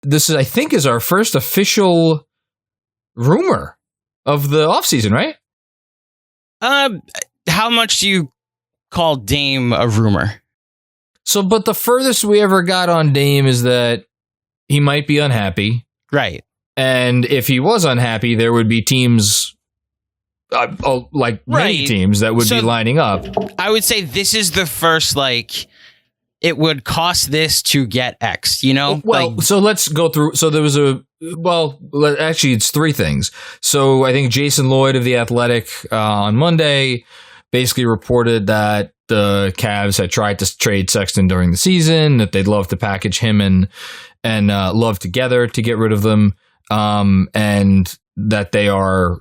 this is, I think, is our first official rumor of the offseason, right? How much do you call Dame a rumor? So, but the furthest we ever got on Dame is that he might be unhappy. Right. And if he was unhappy, there would be teams, many teams that would be lining up. I would say this is the first, it would cost this to get X, you know? Well, so let's go through. So there was actually, it's three things. So I think Jason Lloyd of The Athletic on Monday basically reported that the Cavs had tried to trade Sexton during the season, that they'd love to package him and Love together to get rid of them, and that they are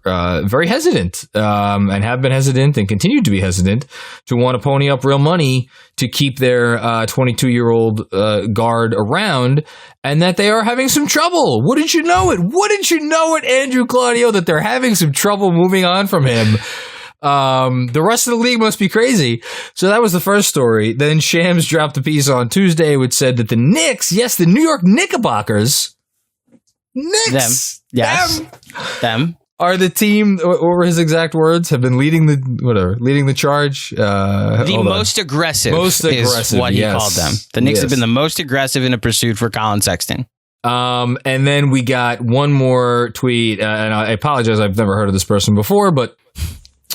very hesitant and have been hesitant and continue to be hesitant to want to pony up real money to keep their 22-year-old guard around, and that they are having some trouble. Wouldn't you know it, Andrew Claudio, that they're having some trouble moving on from him. The rest of the league must be crazy. So that was the first story. Then Shams dropped a piece on Tuesday which said that the Knicks, yes, the New York Knickerbockers, them are the team. What were his exact words? Have been leading the charge. Most aggressive is what he called them. The Knicks have been the most aggressive in a pursuit for Collin Sexton. And then we got one more tweet, and I apologize, I've never heard of this person before, but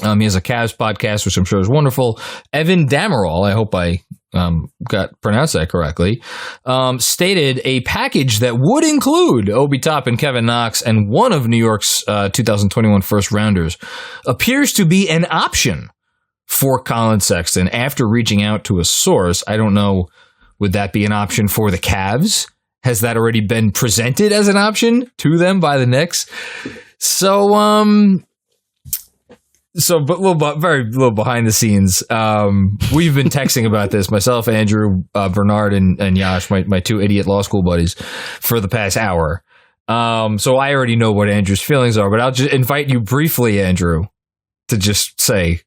he has a Cavs podcast, which I'm sure is wonderful. Evan Damerol, I hope I got pronounced that correctly, stated a package that would include Obi Toppin, Kevin Knox, and one of New York's 2021 first rounders appears to be an option for Collin Sexton after reaching out to a source. I don't know, would that be an option for the Cavs? Has that already been presented as an option to them by the Knicks? But very little behind the scenes. We've been texting about this, myself, Andrew, Bernard, and Yash, my two idiot law school buddies, for the past hour. So I already know what Andrew's feelings are, but I'll just invite you briefly, Andrew, to just say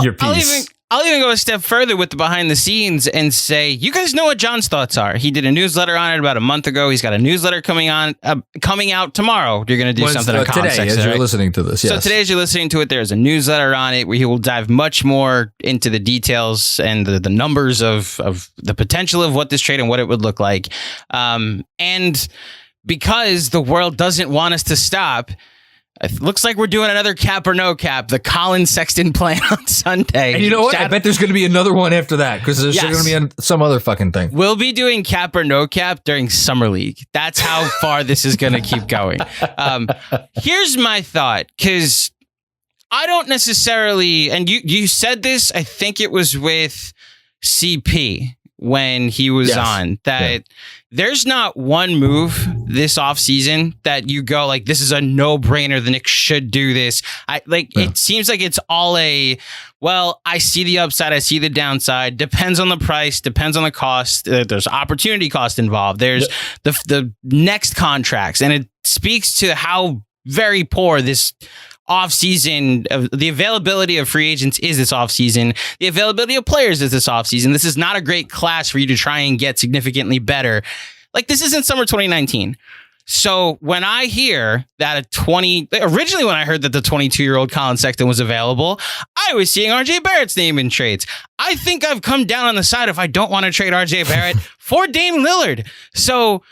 your piece. I'll even go a step further with the behind the scenes and say, you guys know what John's thoughts are. He did a newsletter on it about a month ago. He's got a newsletter coming out tomorrow. You're going to do something on Collin Sexton, as you're listening to this. Yes. So today, as you're listening to it, there's a newsletter on it where he will dive much more into the details and the numbers of the potential of what this trade and what it would look like. And because the world doesn't want us to stop, it looks like we're doing another cap or no cap, the Collin Sexton plan on Sunday. And you know what? I bet there's going to be another one after that, because there's going to be some other fucking thing. We'll be doing cap or no cap during Summer League. That's how far this is going to keep going. Here's my thought, because I don't necessarily, and you said this, I think it was with CP when he was on, that there's not one move this offseason that you go like, this is a no-brainer, the Knicks should do this. It seems like it's all I see the upside, I see the downside, depends on the price, depends on the cost, there's opportunity cost involved, there's the next contracts, and it speaks to how very poor this offseason, the availability of free agents is this offseason. The availability of players is this offseason. This is not a great class for you to try and get significantly better. Like, this isn't summer 2019. So when I hear that originally when I heard that the 22-year-old Collin Sexton was available, I was seeing RJ Barrett's name in trades. I think I've come down on the side if I don't want to trade RJ Barrett for Dame Lillard. So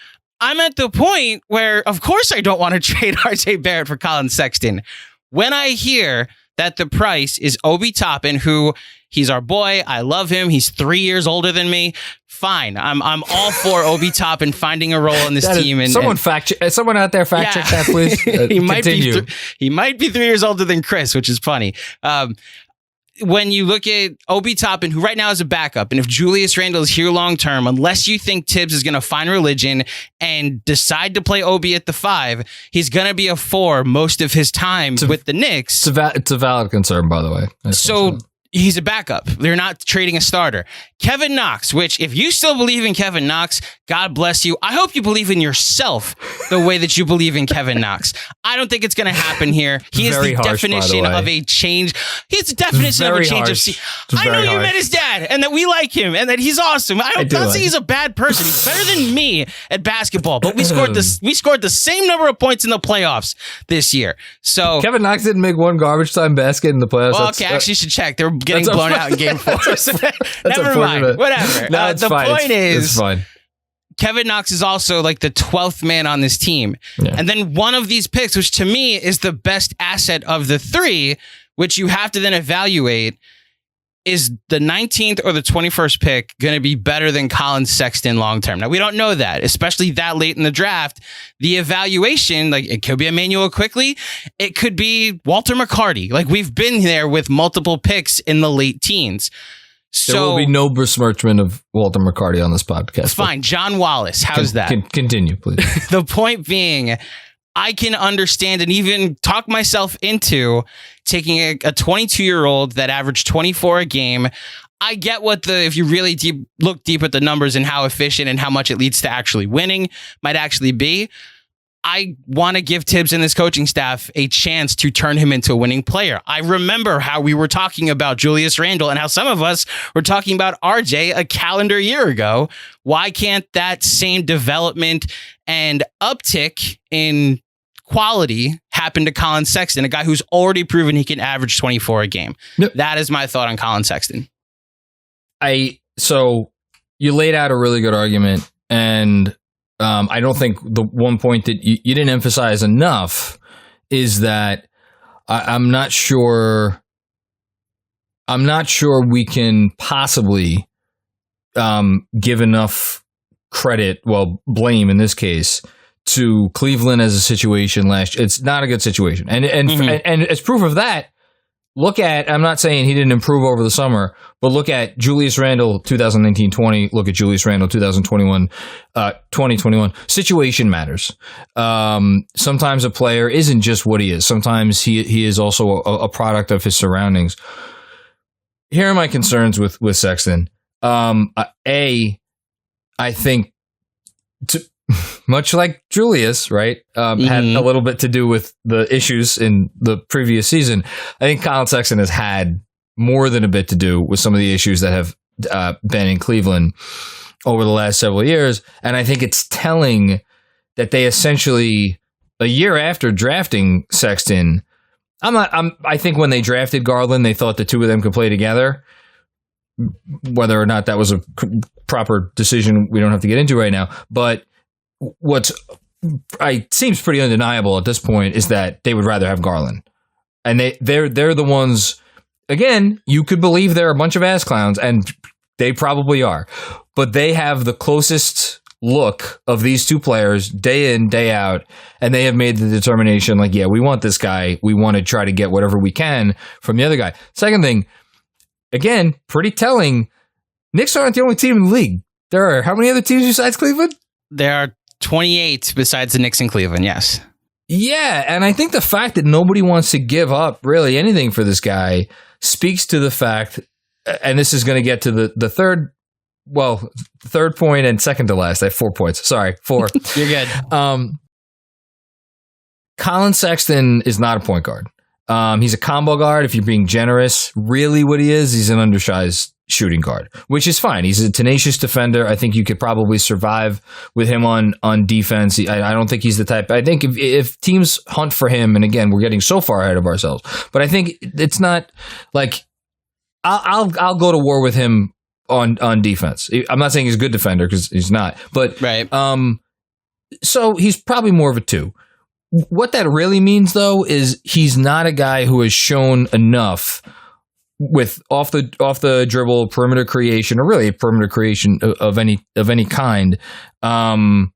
I'm at the point where, of course, I don't want to trade RJ Barrett for Collin Sexton. When I hear that the price is Obi Toppin, who he's our boy, I love him, he's 3 years older than me, fine. I'm all for Obi Toppin finding a role in this team. And someone out there fact check that, please. He might be 3 years older than Chris, which is funny. When you look at Obi Toppin, who right now is a backup, and if Julius Randle is here long term, unless you think Tibbs is going to find religion and decide to play Obi at the 5, he's going to be a 4 most of his time with the Knicks. It's a valid concern, by the way. So he's a backup. They're not trading a starter. Kevin Knox, which if you still believe in Kevin Knox, God bless you. I hope you believe in yourself the way that you believe in Kevin Knox. I don't think it's going to happen here. He is the definition of a change. He's the definition of a change of I know you met his dad and that we like him and that he's awesome. I'm not saying he's a bad person. He's better than me at basketball, but we scored the same number of points in the playoffs this year. So Kevin Knox didn't make one garbage time basket in the playoffs. Well, okay, actually, you should check. They were getting blown out in game 4. Never mind. Whatever. No, the point is, it's fine. Kevin Knox is also like the 12th man on this team. Yeah. And then one of these picks, which to me is the best asset of the 3, which you have to then evaluate, is the 19th or the 21st pick going to be better than Collin Sexton long term? Now, we don't know that, especially that late in the draft. The evaluation, like it could be Emmanuel Quickly. It could be Walter McCarty. Like we've been there with multiple picks in the late teens. So, there will be no besmirchment of Walter McCarty on this podcast. Fine. John Wallace. How's that? Continue, please. The point being, I can understand and even talk myself into taking a 22-year-old that averaged 24 a game. I get if you really look deep at the numbers and how efficient and how much it leads to actually winning might actually be. I want to give Tibbs and this coaching staff a chance to turn him into a winning player. I remember how we were talking about Julius Randle and how some of us were talking about RJ a calendar year ago. Why can't that same development and uptick in quality happen to Collin Sexton, a guy who's already proven he can average 24 a game? Yep. That is my thought on Collin Sexton. So you laid out a really good argument, and I don't think the one point that you didn't emphasize enough is that I'm not sure we can possibly give enough credit, blame in this case, to Cleveland as a situation last year. It's not a good situation. And as proof of that, I'm not saying he didn't improve over the summer, but look at Julius Randle 2019-20, look at Julius Randle 2021. Situation matters. Sometimes a player isn't just what he is. Sometimes he is also a product of his surroundings. Here are my concerns with Sexton. I think much like Julius, right, had a little bit to do with the issues in the previous season. I think Collin Sexton has had more than a bit to do with some of the issues that have been in Cleveland over the last several years. And I think it's telling that they essentially, a year after drafting Sexton, I think when they drafted Garland, they thought the two of them could play together. Whether or not that was a proper decision, we don't have to get into right now. But seems pretty undeniable at this point is that they would rather have Garland, and they're the ones. Again, you could believe they're a bunch of ass clowns, and they probably are, but they have the closest look of these two players day in, day out, and they have made the determination like, yeah, we want this guy. We want to try to get whatever we can from the other guy. Second thing, again, pretty telling. Knicks aren't the only team in the league. There are how many other teams besides Cleveland? There are 28 besides the Knicks and Cleveland, yes. Yeah, and I think the fact that nobody wants to give up really anything for this guy speaks to the fact, and this is going to get to the third point and second to last. I have 4 points. Sorry, 4. You're good. Collin Sexton is not a point guard. He's a combo guard. If you're being generous, really what he is, he's an undersized shooting guard, which is fine. He's a tenacious defender. I think you could probably survive with him on defense. I don't think he's the type. I think if teams hunt for him, and again, we're getting so far ahead of ourselves, but I think it's not like I'll go to war with him on defense. I'm not saying he's a good defender because he's not, but right. So he's probably more of a 2. What that really means, though, is he's not a guy who has shown enough with off the dribble perimeter creation, or really perimeter creation of any kind, with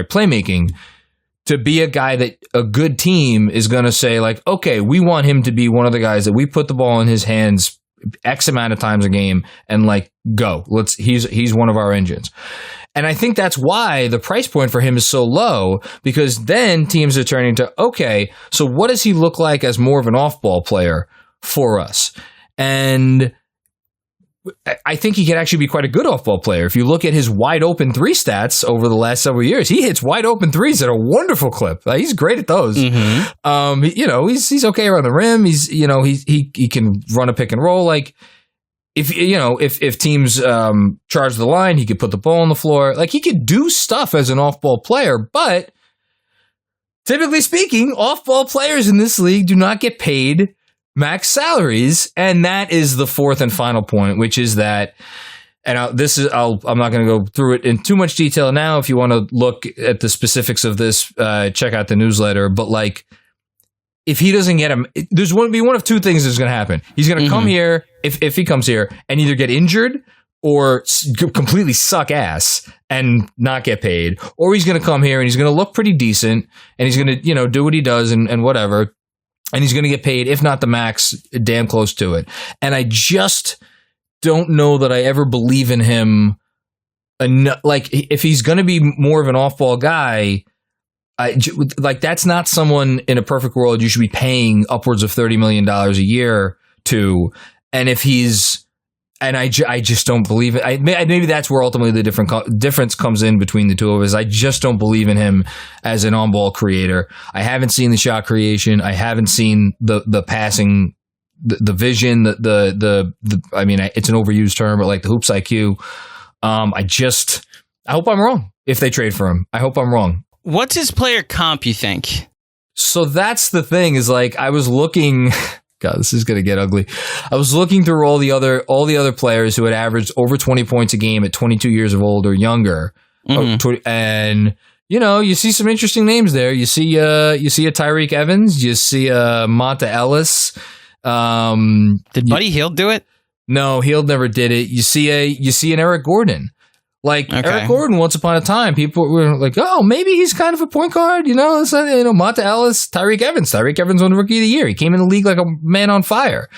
playmaking, to be a guy that a good team is going to say like, okay, we want him to be one of the guys that we put the ball in his hands X amount of times a game and like go. He's one of our engines. And I think that's why the price point for him is so low, because then teams are turning to, okay, so what does he look like as more of an off-ball player for us? And I think he could actually be quite a good off-ball player. If you look at his wide open three stats over the last several years, he hits wide open threes at a wonderful clip. He's great at those. He's okay around the rim. He can run a pick and roll. Like if teams charge the line, he could put the ball on the floor. Like he could do stuff as an off-ball player, but typically speaking, off-ball players in this league do not get paid max salaries, and that is the fourth and final point, which is that, and I'm not going to go through it in too much detail now. If you want to look at the specifics of this, check out the newsletter. But like, if he doesn't get him, there's going to be one of two things that's going to happen. He's going to come here, if he comes here, and either get injured or completely suck ass and not get paid, or he's going to come here and he's going to look pretty decent and he's going to do what he does and whatever. And he's going to get paid, if not the max, damn close to it. And I just don't know that I ever believe in him enough. Like, if he's going to be more of an off-ball guy, that's not someone in a perfect world you should be paying upwards of $30 million a year to. And if he's... And I just don't believe it. Maybe that's where ultimately the difference comes in between the two of us. I just don't believe in him as an on-ball creator. I haven't seen the shot creation. I haven't seen the passing, the vision, I mean, it's an overused term, but like the hoops IQ. I hope I'm wrong if they trade for him. I hope I'm wrong. What's his player comp, you think? So that's the thing, is like, I was looking... God, this is going to get ugly. I was looking through all the other players who had averaged over 20 points a game at 22 years of old or younger. And, you see some interesting names there. You see a Tyreke Evans. You see a Monta Ellis. Did Buddy Hield do it? No, Hield never did it. You see an Eric Gordon. Like, okay. Eric Gordon, once upon a time, people were like, oh, maybe he's kind of a point guard, Monta Ellis, Tyreke Evans. Tyreke Evans won Rookie of the Year. He came in the league like a man on fire.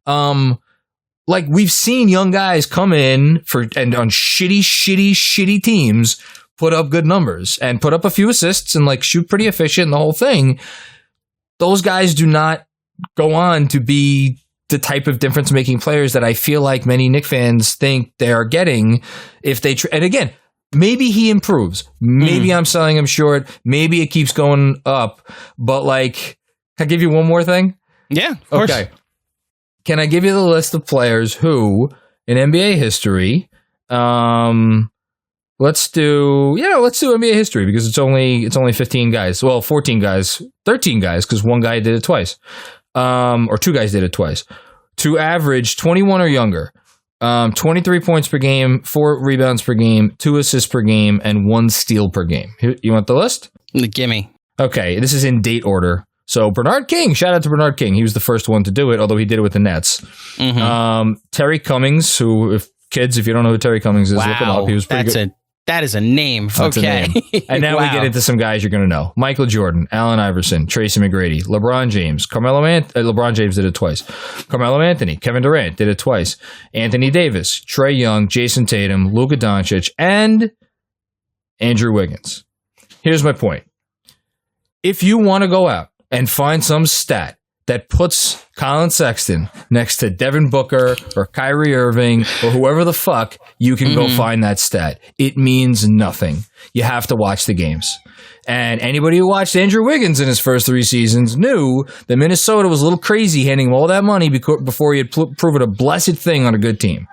Like, we've seen young guys come in and on shitty teams put up good numbers and put up a few assists and like shoot pretty efficient and the whole thing. Those guys do not go on to be the type of difference-making players that I feel like many Knicks fans think they are getting if they... and again, maybe he improves. Maybe I'm selling him short. Maybe it keeps going up. But like, can I give you one more thing? Yeah, of course. Okay. Can I give you the list of players who, in NBA history, let's do NBA history, because it's only 15 guys. Well, 14 guys, 13 guys, because one guy did it twice. Or two guys did it twice, to average 21 or younger, 23 points per game, 4 rebounds per game, 2 assists per game, and 1 steal per game. You want the list? Gimme. Okay, this is in date order. So Bernard King, shout out to Bernard King. He was the first one to do it, although he did it with the Nets. Terry Cummings, who, if you don't know who Terry Cummings is, look him up. He was pretty good. That is a name. That's okay. A name. And now we get into some guys you're going to know. Michael Jordan, Allen Iverson, Tracy McGrady, LeBron James, LeBron James did it twice. Carmelo Anthony, Kevin Durant did it twice. Anthony Davis, Trae Young, Jason Tatum, Luka Doncic, and Andrew Wiggins. Here's my point. If you want to go out and find some stat that puts Collin Sexton next to Devin Booker or Kyrie Irving or whoever the fuck, you can go find that stat. It means nothing. You have to watch the games. And anybody who watched Andrew Wiggins in his first 3 seasons knew that Minnesota was a little crazy handing him all that money before he had proven a blessed thing on a good team.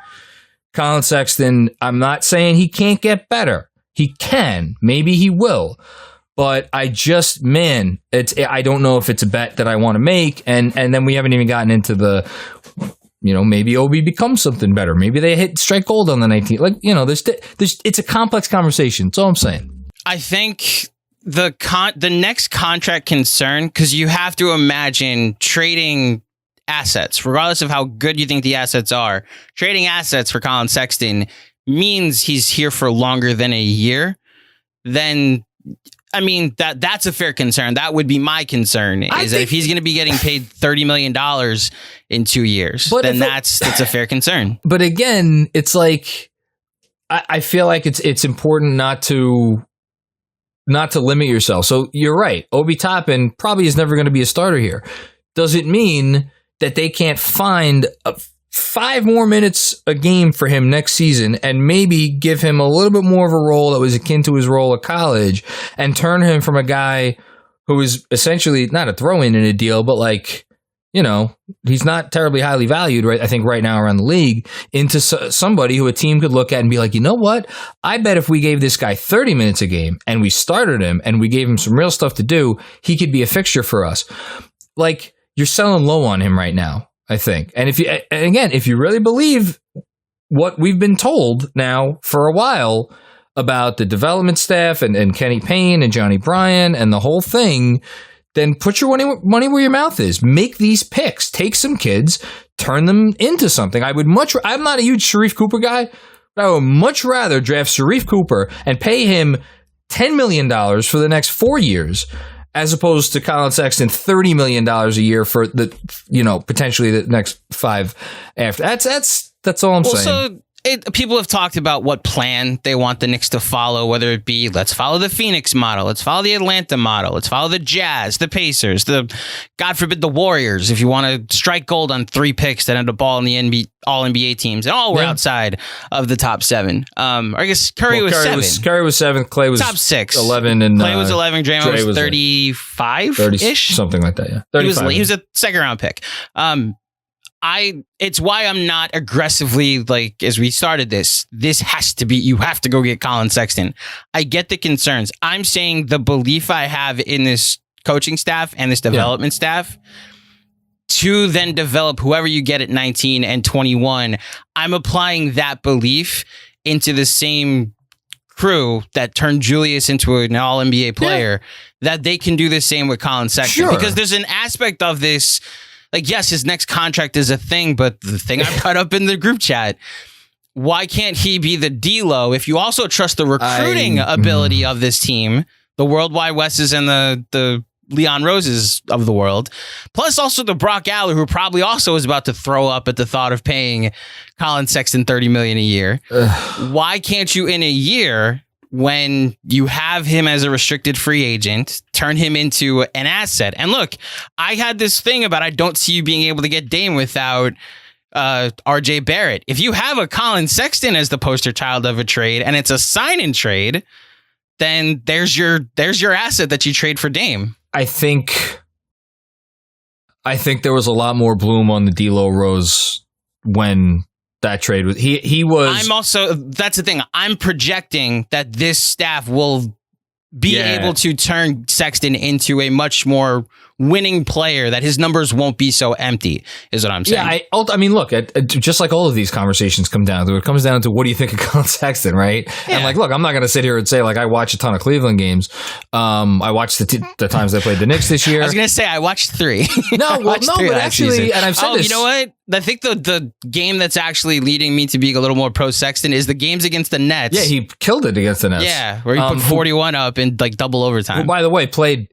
Collin Sexton, I'm not saying he can't get better. He can. Maybe he will. But I don't know if it's a bet that I want to make. And then we haven't even gotten into the, maybe Obi becomes something better. Maybe they hit strike gold on the 19th. Like, it's a complex conversation. That's all I'm saying. I think the next contract concern, because you have to imagine trading assets, regardless of how good you think the assets are, trading assets for Collin Sexton means he's here for longer than a year. Then... I mean, that's a fair concern. That would be my concern, is that if he's going to be getting paid $30 million in 2 years, then that's a fair concern. But again, it's like, I feel like it's important not to limit yourself. So you're right. Obi Toppin probably is never going to be a starter here. Does it mean that they can't find 5 more minutes a game for him next season and maybe give him a little bit more of a role that was akin to his role at college and turn him from a guy who is essentially not a throw-in in a deal, but like, you know, he's not terribly highly valued, right? I think right now around the league, into somebody who a team could look at and be like, you know what? I bet if we gave this guy 30 minutes a game and we started him and we gave him some real stuff to do, he could be a fixture for us. Like, you're selling low on him right now, I think. And if you really believe what we've been told now for a while about the development staff and Kenny Payne and Johnny Bryan and the whole thing, then put your money where your mouth is. Make these picks. Take some kids, turn them into something. I'm not a huge Sharif Cooper guy, but I would much rather draft Sharif Cooper and pay him $10 million for the next 4 years, as opposed to Collin Sexton $30 million a year for potentially the next 5 after. That's all I'm saying. People have talked about what plan they want the Knicks to follow, whether it be let's follow the Phoenix model, let's follow the Atlanta model, let's follow the Jazz, the Pacers, God forbid, the Warriors, if you want to strike gold on 3 picks that end up all in the all NBA teams, and all were outside of the top 7. I guess Curry was 7. Curry was 7. Clay was top 6. 11, and Clay was 11. Draymond was 35-ish, something like that. Yeah, 35. He was a second round pick. It's why I'm not aggressively, like, as we started this has to be, you have to go get Collin Sexton. I get the concerns. I'm saying the belief I have in this coaching staff and this development staff to then develop whoever you get at 19 and 21. I'm applying that belief into the same crew that turned Julius into an all-NBA player, that they can do the same with Collin Sexton. Sure. Because there's an aspect of this. Like, yes, his next contract is a thing, but the thing I brought up in the group chat, why can't he be the D-Lo if you also trust the recruiting ability of this team, the Worldwide Wesses and the Leon Roses of the world, plus also the Brock Aller, who probably also is about to throw up at the thought of paying Collin Sexton $30 million a year. Why can't you, in a year, when you have him as a restricted free agent, turn him into an asset? And look, I had this thing about I don't see you being able to get Dame without RJ Barrett. If you have a Collin Sexton as the poster child of a trade and it's a sign-in trade, then there's your asset that you trade for Dame. I think there was a lot more bloom on the D'Lo Rose when that trade was he was. That's the thing. I'm projecting that this staff will be able to turn Sexton into a much more winning player, that his numbers won't be so empty, is what I'm saying. Yeah, I mean, look, just like all of these conversations come down to, it comes down to what do you think of Collin Sexton, right? Yeah. And like, look, I'm not going to sit here and say like I watch a ton of Cleveland games. I watched the times they played the Knicks this year. I was going to say I watched 3. But actually, season. And I've said this. You know what? I think the game that's actually leading me to be a little more pro Sexton is the games against the Nets. Yeah, he killed it against the Nets. Yeah, where he put 41 up in like double overtime. Who, by the way, played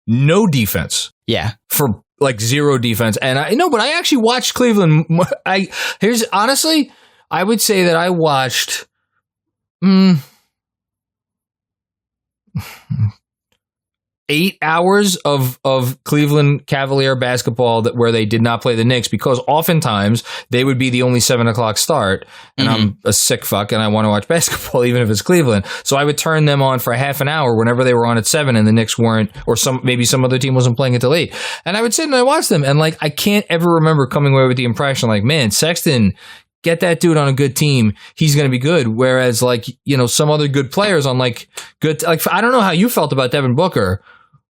no defense. Yeah. For like 0 defense. And but I actually watched Cleveland. I would say that I watched 8 hours of Cleveland Cavalier basketball where they did not play the Knicks, because oftentimes they would be the only 7:00 start, and I'm a sick fuck and I want to watch basketball even if it's Cleveland. So I would turn them on for a half an hour whenever they were on at 7 and the Knicks weren't, or maybe some other team wasn't playing until 8. And I would sit and I watch them, and like I can't ever remember coming away with the impression like, man, Sexton, get that dude on a good team, he's going to be good. Whereas like, some other good players on like good, like I don't know how you felt about Devin Booker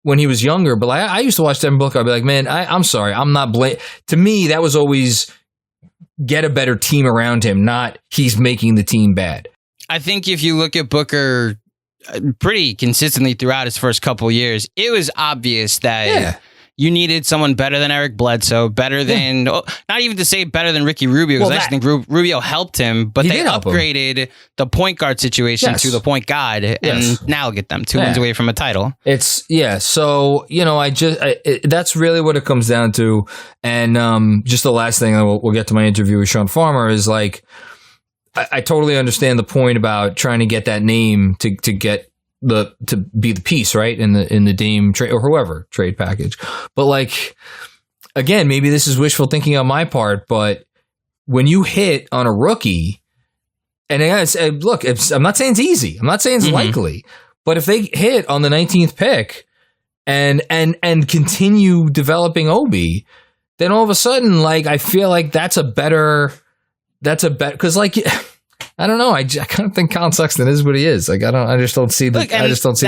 when he was younger, but I used to watch Devin Booker. I'd be like, man, I'm sorry, I'm not to me, that was always get a better team around him, not he's making the team bad. I think if you look at Booker pretty consistently throughout his first couple years, it was obvious that you needed someone better than Eric Bledsoe, better than, not even to say better than Ricky Rubio, because I actually think Rubio helped him, but they upgraded the point guard situation to the point guard, and now get them 2 wins away from a title. So, that's really what it comes down to. And just the last thing, and we'll get to my interview with Sean Farmer, is like, I totally understand the point about trying to get that name to get to be the piece, right, in the Dame trade or whoever trade package. But like, again, maybe this is wishful thinking on my part, but when you hit on a rookie, and look, I'm not saying it's easy, I'm not saying it's likely, but if they hit on the 19th pick and continue developing Obi, then all of a sudden, like, I feel like that's a better because, like, I don't know. I kind of think Collin Sexton is what he is. Like, I just don't see the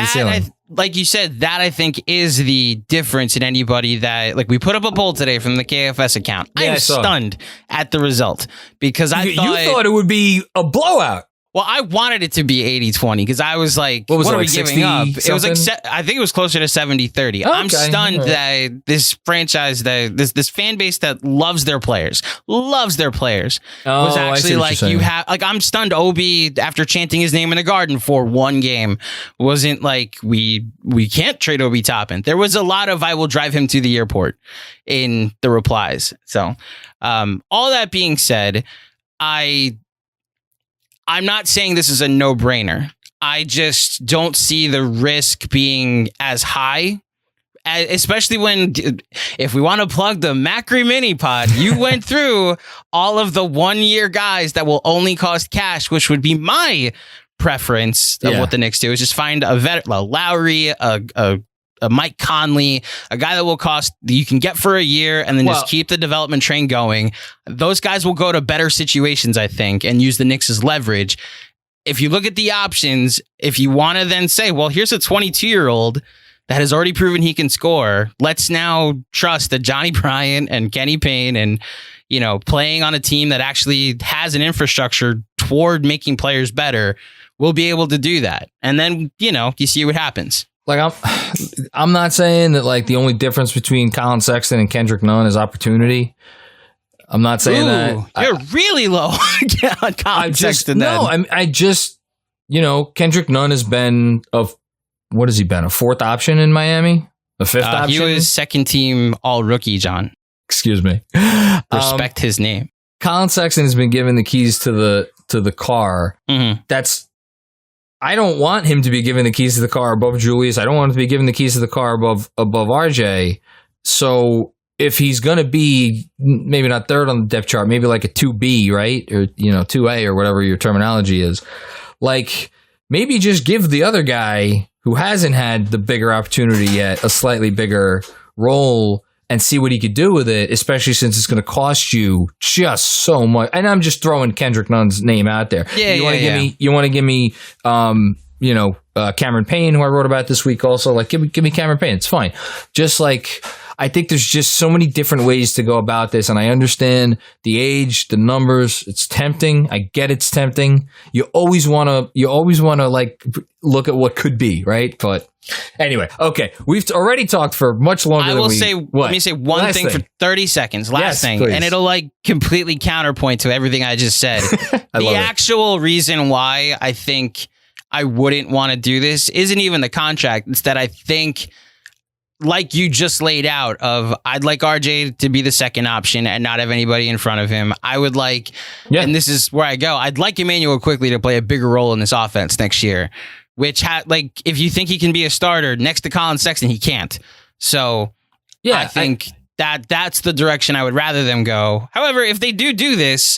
ceiling. Like you said, that I think is the difference in anybody that, like, we put up a poll today from the KFS account. Yeah, I am stunned at the result because you thought it would be a blowout. Well, I wanted it to be 80-20 because I was like, what are we giving up? It was like, I think it was closer to 70-30. Okay. I'm stunned that this franchise, this fan base that loves their players, was actually like, I'm stunned Obi, after chanting his name in the Garden for one game, wasn't like, we can't trade Obi Toppin. There was a lot of, I will drive him to the airport in the replies. So all that being said, I'm not saying this is a no-brainer. I just don't see the risk being as high, especially if we want to plug the Macri Mini Pod, you went through all of the one-year guys that will only cost cash, which would be my preference of what the Knicks do, is just find a Lowry, a Mike Conley, a guy that will cost, you can get for a year and then just keep the development train going. Those guys will go to better situations, I think, and use the Knicks as leverage. If you look at the options, if you want to then say, well, here's a 22-year-old that has already proven he can score. Let's now trust that Johnny Bryant and Kenny Payne and, playing on a team that actually has an infrastructure toward making players better, will be able to do that. And then, you see what happens. Like, I'm not saying that, like, the only difference between Collin Sexton and Kendrick Nunn is opportunity. I'm not saying that. You're really low on Collin Sexton. No, I just, Kendrick Nunn has been what has he been? A fourth option in Miami? A fifth option? He was second team all rookie, John. Excuse me. Respect his name. Collin Sexton has been given the keys to the car. Mm-hmm. I don't want him to be given the keys to the car above Julius. I don't want him to be given the keys to the car above RJ. So if he's going to be maybe not third on the depth chart, maybe like a 2B, right? Or, 2A or whatever your terminology is. Like, maybe just give the other guy who hasn't had the bigger opportunity yet a slightly bigger role and see what he could do with it, especially since it's going to cost you just so much. And I'm just throwing Kendrick Nunn's name out there. You want to give me, Cameron Payne, who I wrote about this week also. Like, give me Cameron Payne. It's fine. Just like, I think there's just so many different ways to go about this. And I understand the age, the numbers. It's tempting. I get it's tempting. You always want to like look at what could be, right? But anyway, okay. We've already talked for much longer than we... Let me say one thing for 30 seconds. Last thing. Please. And it'll like completely counterpoint to everything I just said. The actual reason why I think I wouldn't want to do this isn't even the contract. It's that I think, like you just laid out, I'd like RJ to be the second option and not have anybody in front of him. I would like, and this is where I go, I'd like Emmanuel Quickly to play a bigger role in this offense next year, which if you think he can be a starter next to Collin Sexton, he can't. So I think that's the direction I would rather them go. However, if they do this,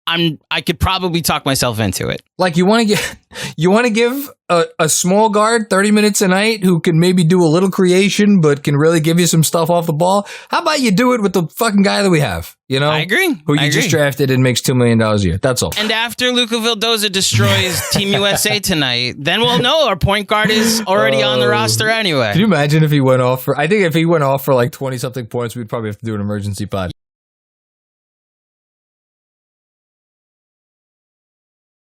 I could probably talk myself into it. Like, you want to give a small guard 30 minutes a night who can maybe do a little creation but can really give you some stuff off the ball? How about you do it with the fucking guy that we have? I agree. Who you just drafted and makes $2 million a year. That's all. And after Luka Vildoza destroys Team USA tonight, then we'll know our point guard is already on the roster anyway. Can you imagine if he went off for, I think if he went off for like 20 something points, we'd probably have to do an emergency pod.